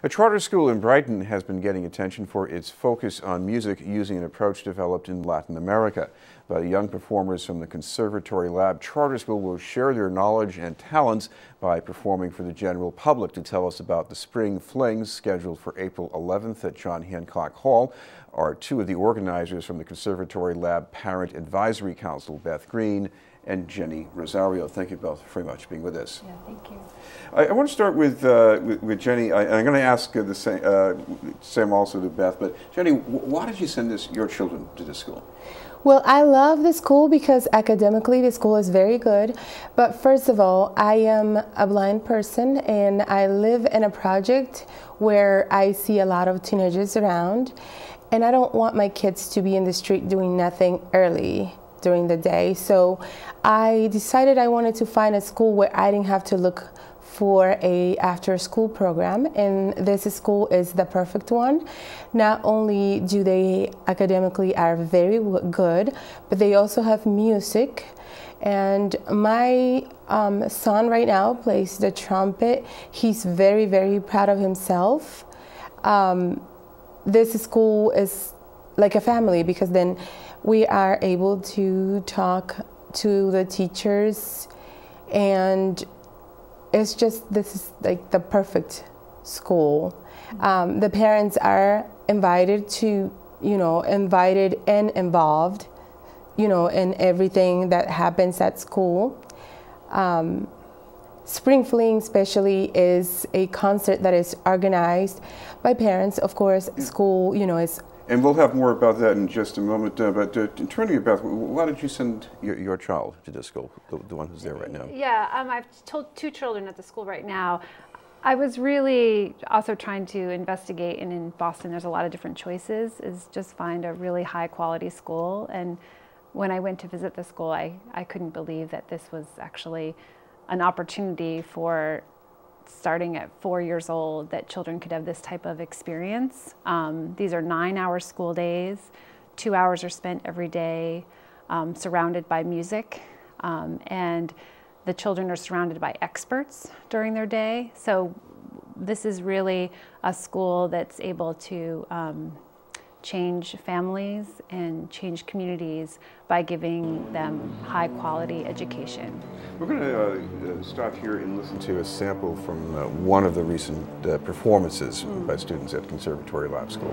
A charter school in Brighton has been getting attention for its focus on music using an approach developed in Latin America. The young performers from the Conservatory Lab Charter School will share their knowledge and talents by performing for the general public. To tell us about the Spring Flings scheduled for April 11th at John Hancock Hall are two of the organizers from the Conservatory Lab Parent Advisory Council, Beth Greene and Rosario. Thank you both very much for being with us. Yeah, thank you. I want to start with Jenny. I'm going to ask the same also to Beth, but Jenny, why did you send your children to this school? Well, I love the school because academically the school is very good. But first of all, I am a blind person and I live in a project where I see a lot of teenagers around. And I don't want my kids to be in the street doing nothing early during the day. So I decided I wanted to find a school where I didn't have to look for a after-school program, and this school is the perfect one. Not only do they academically are very good, but they also have music. And my son right now plays the trumpet. He's very, very proud of himself. This school is like a family because then we are able to talk to the teachers, and it's just, this is like the perfect school. The parents are invited to, invited and involved, in everything that happens at school. Spring Fling especially is a concert that is organized by parents. Of course, school, is. And we'll have more about that in just a moment. But turning to Beth, why did you send your child to this school, the one who's there right now? Yeah, I've told two children at the school right now. I was really also trying to investigate, and in Boston there's a lot of different choices, is just find a really high quality school. And when I went to visit the school, I couldn't believe that this was actually an opportunity for starting at 4 years old, that children could have this type of experience. These are 9-hour school days. 2 hours are spent every day surrounded by music. And the children are surrounded by experts during their day. So this is really a school that's able to change families and change communities by giving them high quality education. We're going to stop here and listen to a sample from one of the recent performances by students at Conservatory Lab School.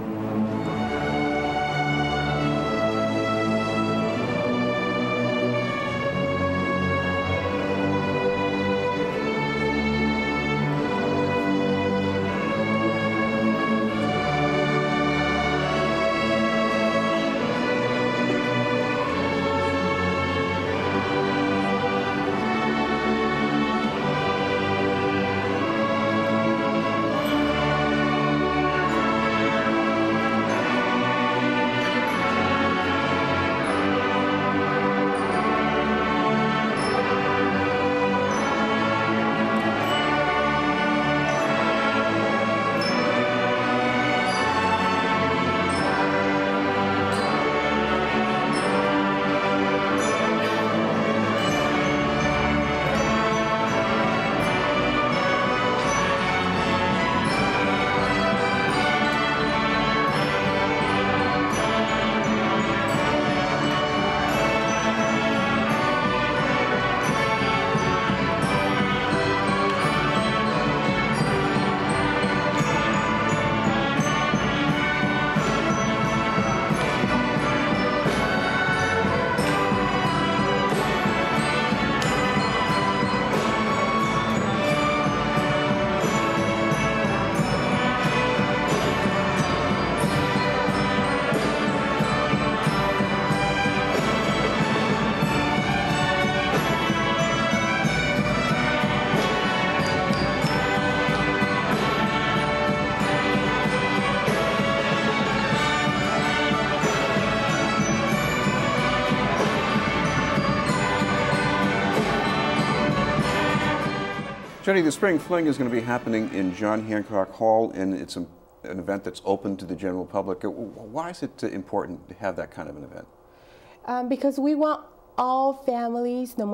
Jenny, the Spring Fling is going to be happening in John Hancock Hall, and it's an event that's open to the general public. Why is it important to have that kind of an event? Because we want all families, no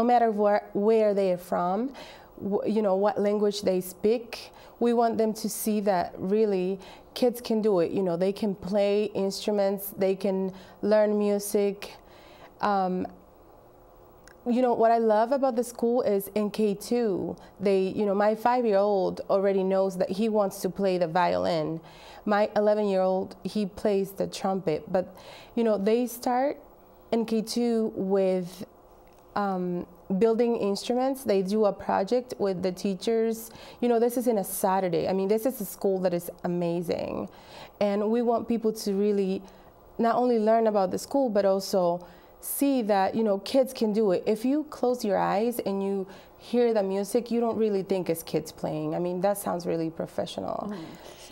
matter where they are from, what language they speak. We want them to see that really kids can do it. They can play instruments, they can learn music. What I love about the school is in K2, my 5-year-old already knows that he wants to play the violin. My 11-year-old, he plays the trumpet. But, they start in K2 with building instruments. They do a project with the teachers. This is in a Saturday. I mean, this is a school that is amazing. And we want people to really not only learn about the school, but also see that, kids can do it. If you close your eyes and you hear the music, you don't really think it's kids playing. I mean, that sounds really professional. Mm-hmm.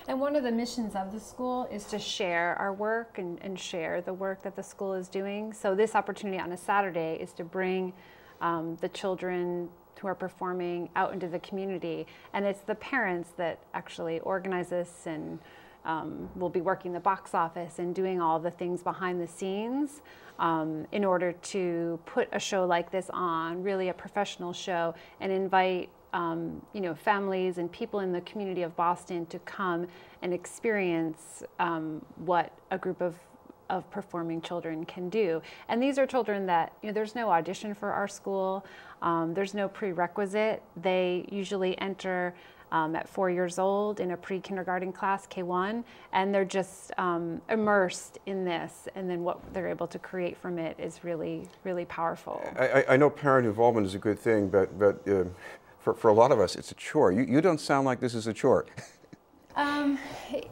And one of the missions of the school is to share our work and share the work that the school is doing. So this opportunity on a Saturday is to bring the children who are performing out into the community. And it's the parents that actually organize this and will be working the box office and doing all the things behind the scenes in order to put a show like this on, really a professional show, and invite families and people in the community of Boston to come and experience what a group of performing children can do. And these are children that, there's no audition for our school, there's no prerequisite. They usually enter at 4 years old in a pre-kindergarten class, K1, and they're just immersed in this, and then what they're able to create from it is really, really powerful. I know parent involvement is a good thing, but for a lot of us, it's a chore. You don't sound like this is a chore.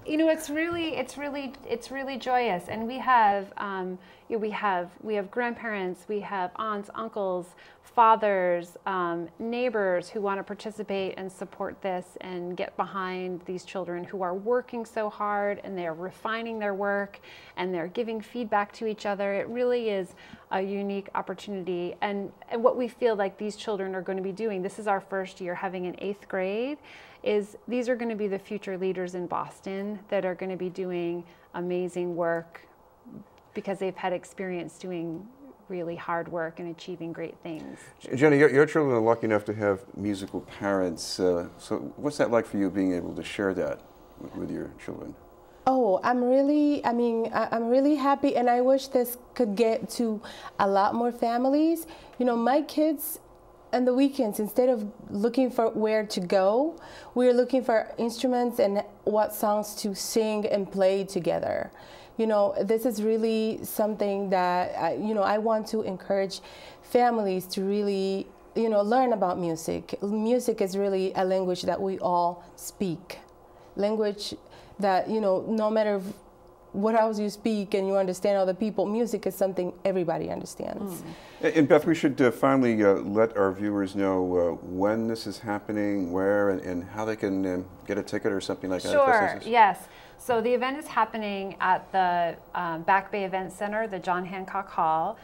It's really joyous, and we have grandparents, we have aunts, uncles, fathers, neighbors who want to participate and support this and get behind these children who are working so hard, and they're refining their work and they're giving feedback to each other. It really is a unique opportunity, and what we feel like these children are going to be doing, this is our first year having an 8th grade, is these are going to be the future leaders in Boston that are going to be doing amazing work because they've had experience doing really hard work and achieving great things. Jenny, your children are lucky enough to have musical parents. So what's that like for you, being able to share that with your children? Oh, I'm really happy, and I wish this could get to a lot more families. My kids on the weekends, instead of looking for where to go, we're looking for instruments and what songs to sing and play together. This is really something that I want to encourage families to really learn about music. Music is really a language that we all speak. Language that, no matter what else you speak and you understand other people, music is something everybody understands. And Beth, we should finally let our viewers know when this is happening, where, and how they can get a ticket or something like that. Sure, yes. So the event is happening at the Back Bay Event Center, the John Hancock Hall,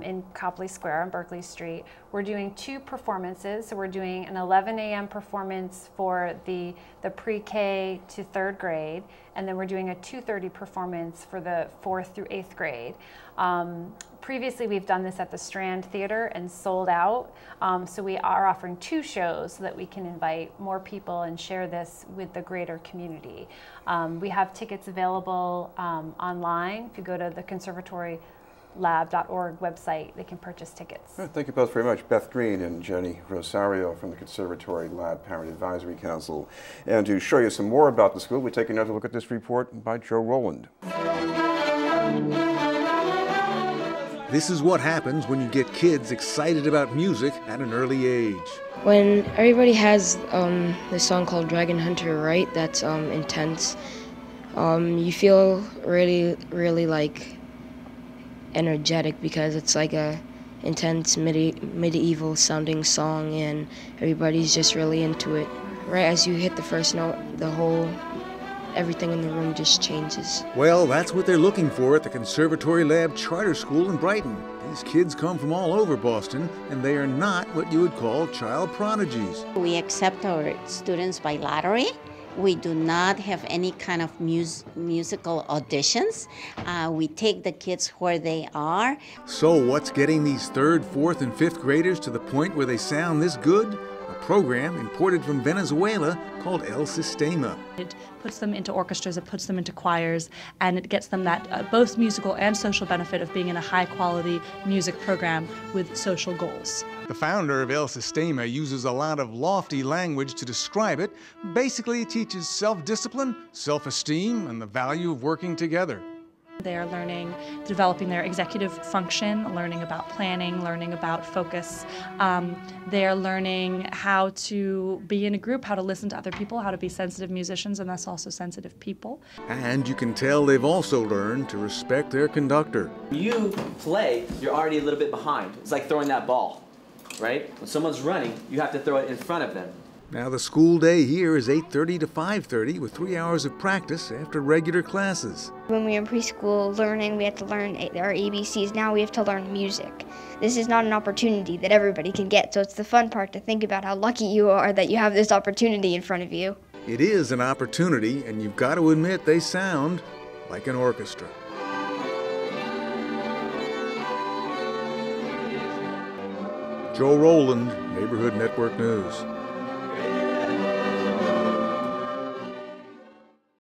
in Copley Square on Berkeley Street. We're doing 2 performances. So we're doing an 11 a.m. performance for the pre-K to 3rd grade, and then we're doing a 2:30 performance for the 4th through 8th grade. Previously, we've done this at the Strand Theater and sold out. So we are offering 2 shows so that we can invite more people and share this with the greater community. We have tickets available online. If you go to the Conservatory lab.org website, they can purchase tickets. Right, thank you both very much. Beth Greene and Jenny Rosario from the Conservatory Lab Parent Advisory Council. And to show you some more about the school, we take another look at this report by Joe Rowland. This is what happens when you get kids excited about music at an early age. When everybody has this song called Dragon Hunter, right, that's intense, you feel really like energetic because it's like a intense medieval sounding song and everybody's just really into it. Right as you hit the first note, everything in the room just changes. Well, that's what they're looking for at the Conservatory Lab Charter School in Brighton. These kids come from all over Boston, and they are not what you would call child prodigies. We accept our students by lottery. We do not have any kind of musical auditions. We take the kids where they are. So what's getting these 3rd, 4th, and 5th graders to the point where they sound this good? A program imported from Venezuela called El Sistema. It puts them into orchestras, it puts them into choirs, and it gets them that both musical and social benefit of being in a high-quality music program with social goals. The founder of El Sistema uses a lot of lofty language to describe it. Basically, it teaches self-discipline, self-esteem, and the value of working together. They are learning, developing their executive function, learning about planning, learning about focus. They are learning how to be in a group, how to listen to other people, how to be sensitive musicians, and thus also sensitive people. And you can tell they've also learned to respect their conductor. When you play, you're already a little bit behind. It's like throwing that ball, right? When someone's running, you have to throw it in front of them. Now the school day here is 8:30 to 5:30 with 3 hours of practice after regular classes. When we were in preschool learning, we had to learn our ABCs. Now we have to learn music. This is not an opportunity that everybody can get, so it's the fun part to think about how lucky you are that you have this opportunity in front of you. It is an opportunity, and you've got to admit they sound like an orchestra. Joe Rowland, Neighborhood Network News.